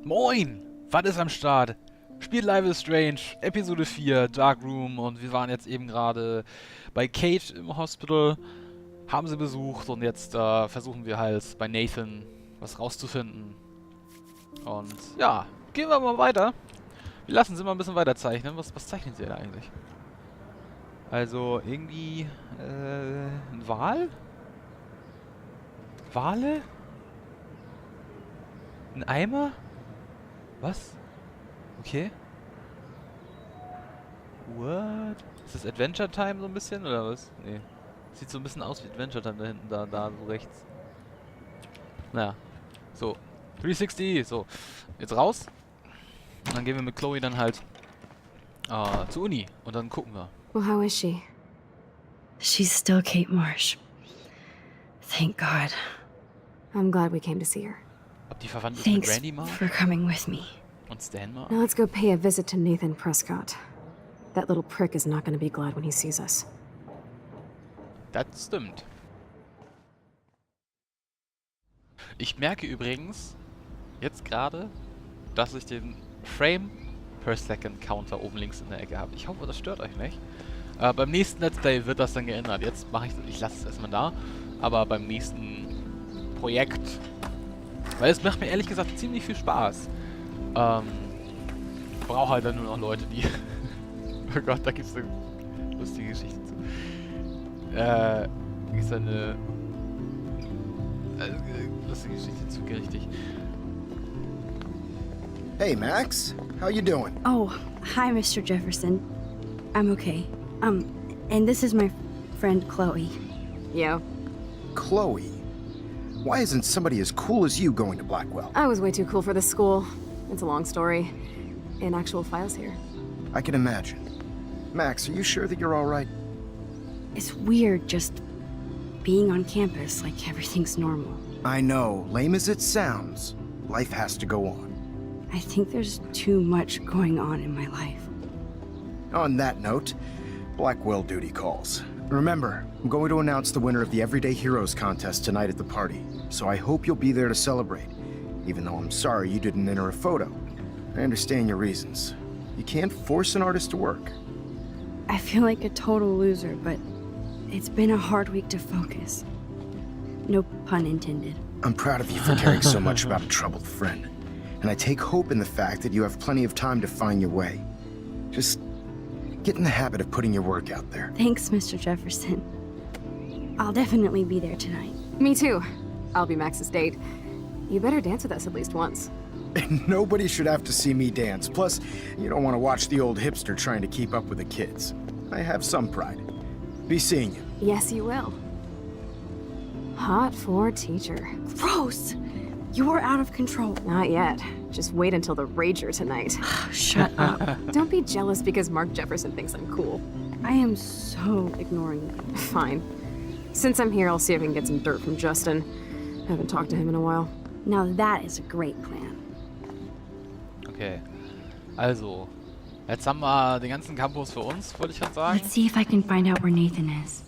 Moin! Was ist am Start? Spielt Life is Strange, Episode 4, Dark Room, und wir waren jetzt eben gerade bei Kate im Hospital, haben sie besucht und jetzt versuchen wir halt bei Nathan was rauszufinden. Und ja, gehen wir mal weiter. Wir lassen sie mal ein bisschen weiter zeichnen. Was zeichnen sie da eigentlich? Also irgendwie ein Wal? Wale? Ein Eimer? Was? Okay. What? Ist das Adventure Time so ein bisschen oder was? Nee. Sieht so ein bisschen aus wie Adventure Time da hinten, da so rechts. Naja. So. 360, so. Jetzt raus. Und dann gehen wir mit Chloe dann halt zur Uni und dann gucken wir. Well, how is she? She's still Kate Marsh. Thank God. I'm glad we came to see her. Ob die verwandt ist mit Thanks Randy mal? for coming with me. Und Stan mal? Now let's go pay a visit to Nathan Prescott. That little prick is not going to be glad when he sees us. Das stimmt. Ich merke übrigens jetzt gerade, dass ich den Frame per Second Counter oben links in der Ecke habe. Ich hoffe, das stört euch nicht. Beim nächsten Let's Play wird das dann geändert. Jetzt mache ich lasse es erstmal da. Aber beim nächsten Projekt, weil es macht mir ehrlich gesagt ziemlich viel Spaß. Brauche halt dann nur noch Leute, die... Oh Gott, da gibt es eine lustige Geschichte zu. Gibt es eine lustige Geschichte zu, richtig. Hey, Max. How you doing? Oh, hi, Mr. Jefferson. I'm okay. And this is my friend Chloe. Yeah, Chloe. Why isn't somebody as cool as you going to Blackwell? I was way too cool for this school. It's a long story. In actual files here. I can imagine. Max, are you sure that you're all right? It's weird just being on campus like everything's normal. I know, lame as it sounds, life has to go on. I think there's too much going on in my life. On that note, Blackwell duty calls. Remember, I'm going to announce the winner of the Everyday Heroes contest tonight at the party, so I hope you'll be there to celebrate, even though I'm sorry you didn't enter a photo. I understand your reasons. You can't force an artist to work. I feel like a total loser, but it's been a hard week to focus. No pun intended. I'm proud of you for caring so much about a troubled friend, and I take hope in the fact that you have plenty of time to find your way. Just get in the habit of putting your work out there. Thanks, Mr. Jefferson. I'll definitely be there tonight. Me too. I'll be Max's date. You better dance with us at least once. Nobody should have to see me dance. Plus, you don't want to watch the old hipster trying to keep up with the kids. I have some pride. Be seeing you. Yes, you will. Hot for teacher. Gross! You're out of control. Not yet. Just wait until the rager tonight. Shut up. Don't be jealous because Mark Jefferson thinks I'm cool. I am so ignoring you. Fine. Since I'm here, I'll see if I can get some dirt from Justin. Haven't talked to him in a while. Now that is a great plan. Okay. Also, jetzt haben wir den ganzen Campus für uns, wollte ich gerade sagen. Let's see if I can find out where Nathan is.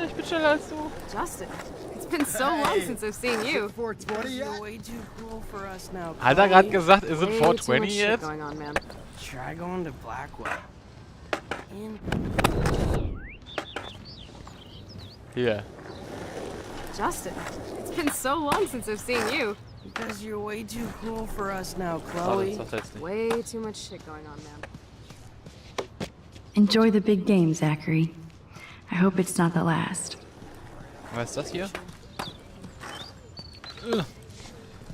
Ich bin schneller als du. Justin, it's been so long since I've seen you. 420 yet? Way too cool for us now. Hat er gerade gesagt, ist es Way too much 420 shit jetzt? going on, man. Try going to Blackwell. Hier. Justin, it's been so long since I've seen you. Because you're way too cool for us now, Warte, Chloe. das jetzt nicht. Way too much shit going on, man. Enjoy the big game, Zachary. I hope it's not the last. Was ist das hier?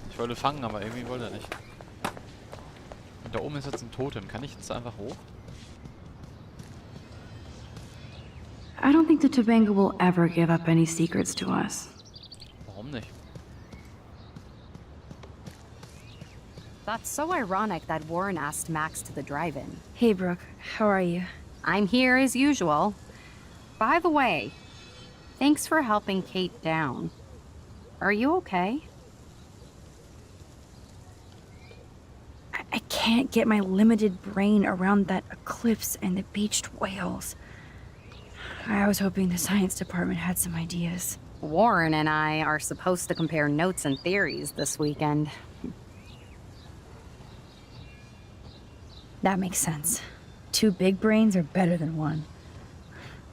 Ich wollte fangen, aber irgendwie wollte er nicht. Und da oben ist jetzt ein Totem. Kann ich jetzt da einfach hoch? I don't think the Tobanga will ever give up any secrets to us. Warum nicht? That's so ironic that Warren asked Max to the drive-in. Hey, Brooke. How are you? I'm here as usual. By the way, thanks for helping Kate down. Are you okay? I can't get my limited brain around that eclipse and the beached whales. I was hoping the science department had some ideas. Warren and I are supposed to compare notes and theories this weekend. That makes sense. 2 big brains are better than 1.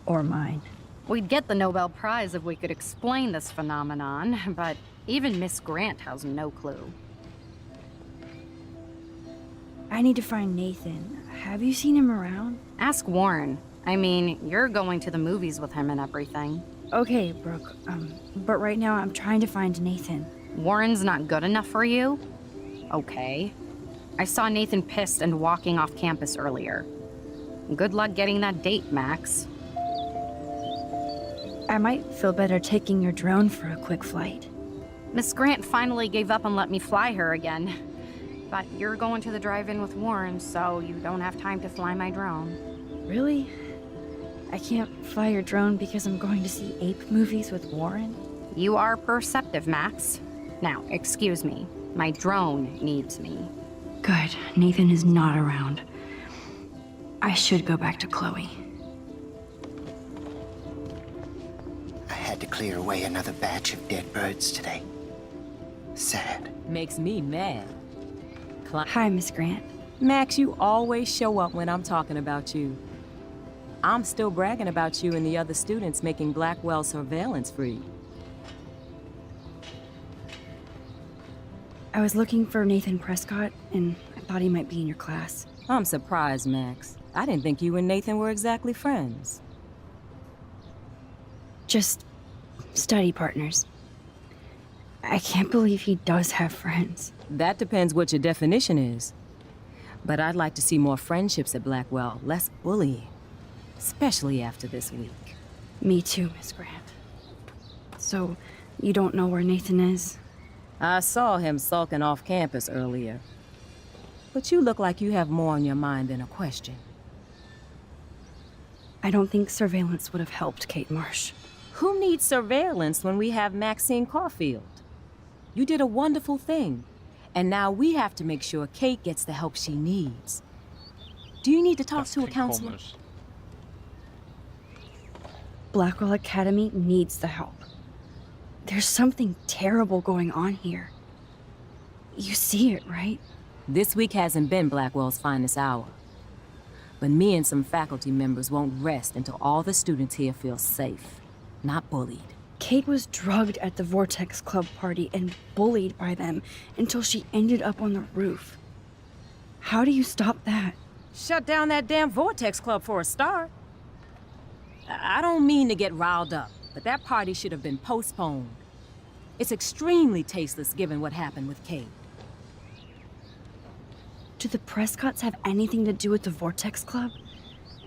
Or mine. We'd get the Nobel Prize if we could explain this phenomenon, but even Miss Grant has no clue. I need to find Nathan. Have you seen him around? Ask Warren. I mean, you're going to the movies with him and everything. Okay, Brooke. But right now I'm trying to find Nathan. Warren's not good enough for you? Okay. I saw Nathan pissed and walking off campus earlier. Good luck getting that date, Max. I might feel better taking your drone for a quick flight. Miss Grant finally gave up and let me fly her again. But you're going to the drive-in with Warren, so you don't have time to fly my drone. Really? I can't fly your drone because I'm going to see ape movies with Warren? You are perceptive, Max. Now, excuse me. My drone needs me. Good. Nathan is not around. I should go back to Chloe. I had to clear away another batch of dead birds today. Sad. Makes me mad. Hi, Miss Grant. Max, you always show up when I'm talking about you. I'm still bragging about you and the other students making Blackwell surveillance free. I was looking for Nathan Prescott, and I thought he might be in your class. I'm surprised, Max. I didn't think you and Nathan were exactly friends. Just study partners. I can't believe he does have friends. That depends what your definition is. But I'd like to see more friendships at Blackwell, less bullying. Especially after this week. Me too, Miss Grant. So, you don't know where Nathan is? I saw him sulking off campus earlier. But you look like you have more on your mind than a question. I don't think surveillance would have helped Kate Marsh. Who needs surveillance when we have Maxine Caulfield? You did a wonderful thing. And now we have to make sure Kate gets the help she needs. Do you need to talk to a counselor? Komisch. Blackwell Academy needs the help. There's something terrible going on here. You see it, right? This week hasn't been Blackwell's finest hour. But me and some faculty members won't rest until all the students here feel safe, not bullied. Kate was drugged at the Vortex Club party and bullied by them until she ended up on the roof. How do you stop that? Shut down that damn Vortex Club for a start. I don't mean to get riled up, but that party should have been postponed. It's extremely tasteless given what happened with Kate. Do the Prescotts have anything to do with the Vortex Club?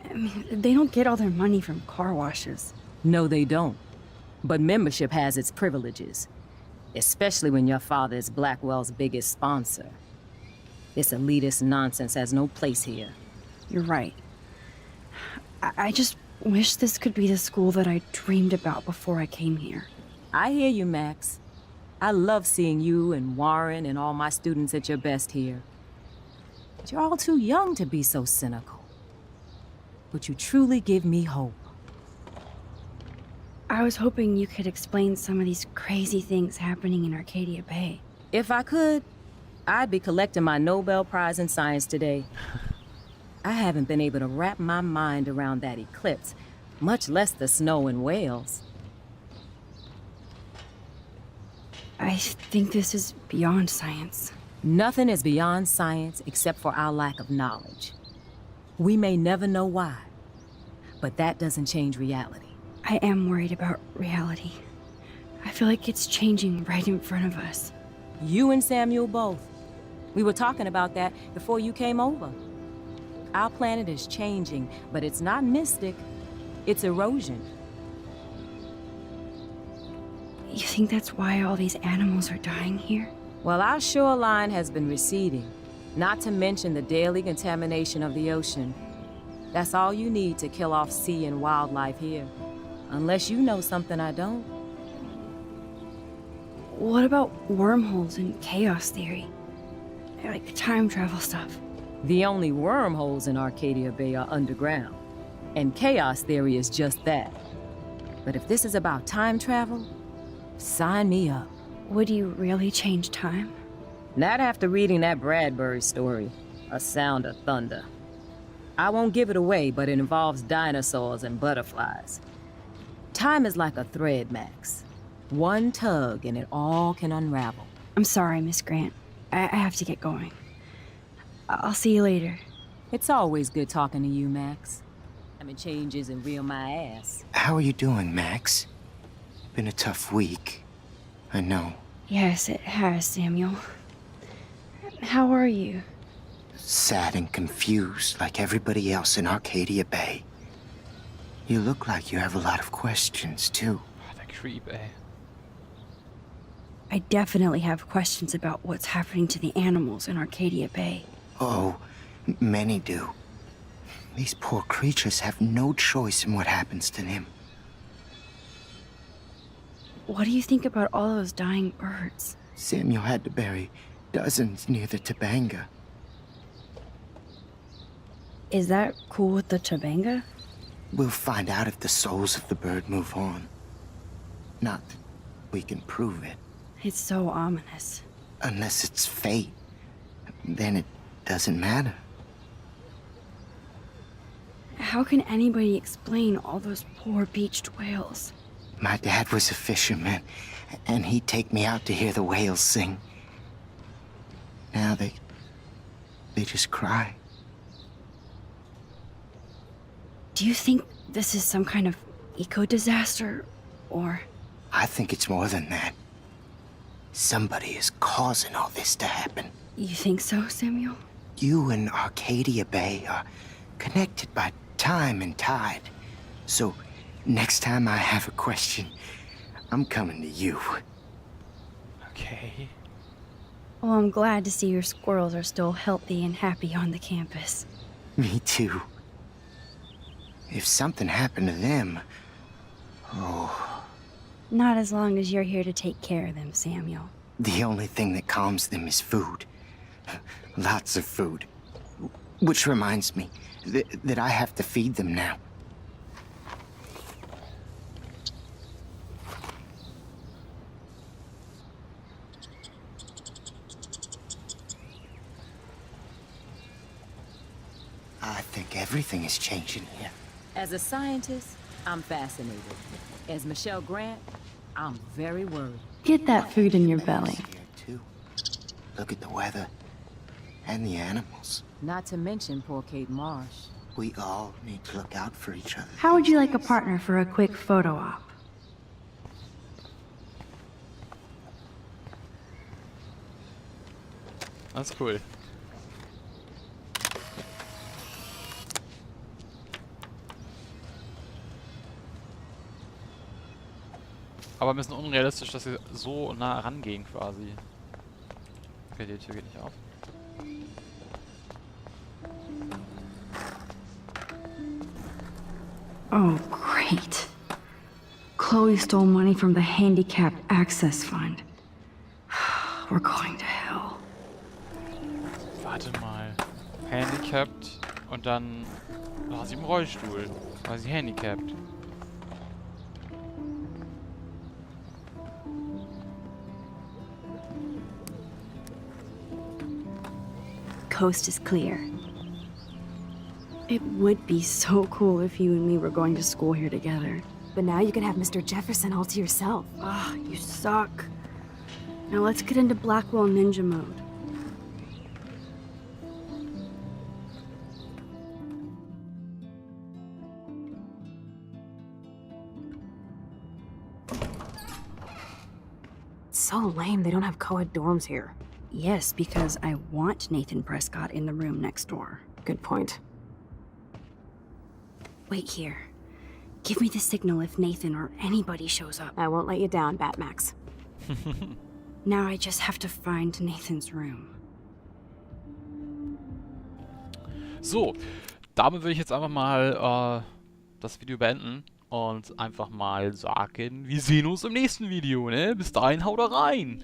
I mean, they don't get all their money from car washes. No, they don't. But membership has its privileges, especially when your father is Blackwell's biggest sponsor. This elitist nonsense has no place here. You're right. I just wish this could be the school that I dreamed about before I came here. I hear you, Max. I love seeing you and Warren and all my students at your best here. But you're all too young to be so cynical. But you truly give me hope. I was hoping you could explain some of these crazy things happening in Arcadia Bay. If I could, I'd be collecting my Nobel Prize in Science today. I haven't been able to wrap my mind around that eclipse, much less the snow in Wales. I think this is beyond science. Nothing is beyond science except for our lack of knowledge. We may never know why, but that doesn't change reality. I am worried about reality. I feel like it's changing right in front of us. You and Samuel both. We were talking about that before you came over. Our planet is changing, but it's not mystic. It's erosion. You think that's why all these animals are dying here? Well, our shoreline has been receding, not to mention the daily contamination of the ocean. That's all you need to kill off sea and wildlife here. Unless you know something I don't. What about wormholes and chaos theory? Like time travel stuff. The only wormholes in Arcadia Bay are underground. And chaos theory is just that. But if this is about time travel, Sign me up. Would you really change time? Not after reading that Bradbury story, A Sound of Thunder. I won't give it away, but it involves dinosaurs and butterflies. Time is like a thread, Max. One tug and it all can unravel. I'm sorry, Miss Grant. I have to get going. I'll see you later. It's always good talking to you, Max. I mean, change isn't real my ass. How are you doing, Max? Been a tough week. I know. Yes, it has, Samuel. How are you? Sad and confused like everybody else in Arcadia Bay. You look like you have a lot of questions, too. Oh, that creep, eh? I definitely have questions about what's happening to the animals in Arcadia Bay. Oh, many do. These poor creatures have no choice in what happens to them. What do you think about all those dying birds? Samuel had to bury dozens near the Tabanga. Is that cool with the Tabanga? We'll find out if the souls of the bird move on. Not that we can prove it. It's so ominous. Unless it's fate, then it doesn't matter. How can anybody explain all those poor beached whales? My dad was a fisherman, and he'd take me out to hear the whales sing. Now they just cry. Do you think this is some kind of eco-disaster, or...? I think it's more than that. Somebody is causing all this to happen. You think so, Samuel? You and Arcadia Bay are connected by time and tide. So, next time I have a question, I'm coming to you. Okay. Well, I'm glad to see your squirrels are still healthy and happy on the campus. Me too. If something happened to them... Oh... Not as long as you're here to take care of them, Samuel. The only thing that calms them is food. Lots of food. Which reminds me that I have to feed them now. I think everything is changing here. As a scientist, I'm fascinated. As Michelle Grant, I'm very worried. Get that food in your belly. Here too. Look at the weather. And the animals. Not to mention poor Kate Marsh. We all need to look out for each other. How would you like a partner for a quick photo op? Das ist cool. Aber ein bisschen unrealistisch, dass sie so nah rangehen quasi. Okay, die Tür geht nicht auf. Oh, great. Chloe stole money from the Handicapped Access Fund. We're going to hell. Warte mal. Handicapped und dann war sie im Rollstuhl. War sie handicapped. Coast is clear. It would be so cool if you and me were going to school here together. But now you can have Mr. Jefferson all to yourself. Ah, you suck. Now let's get into Blackwell Ninja mode. It's so lame they don't have co-ed dorms here. Yes, because I want Nathan Prescott in the room next door. Good point. Wait here. Give me the signal if Nathan or anybody shows up. I won't let you down, Batmax. Now I just have to find Nathan's room. So, damit würde ich jetzt einfach mal das Video beenden und einfach mal sagen, wir sehen uns im nächsten Video, ne? Bis dahin, haut rein!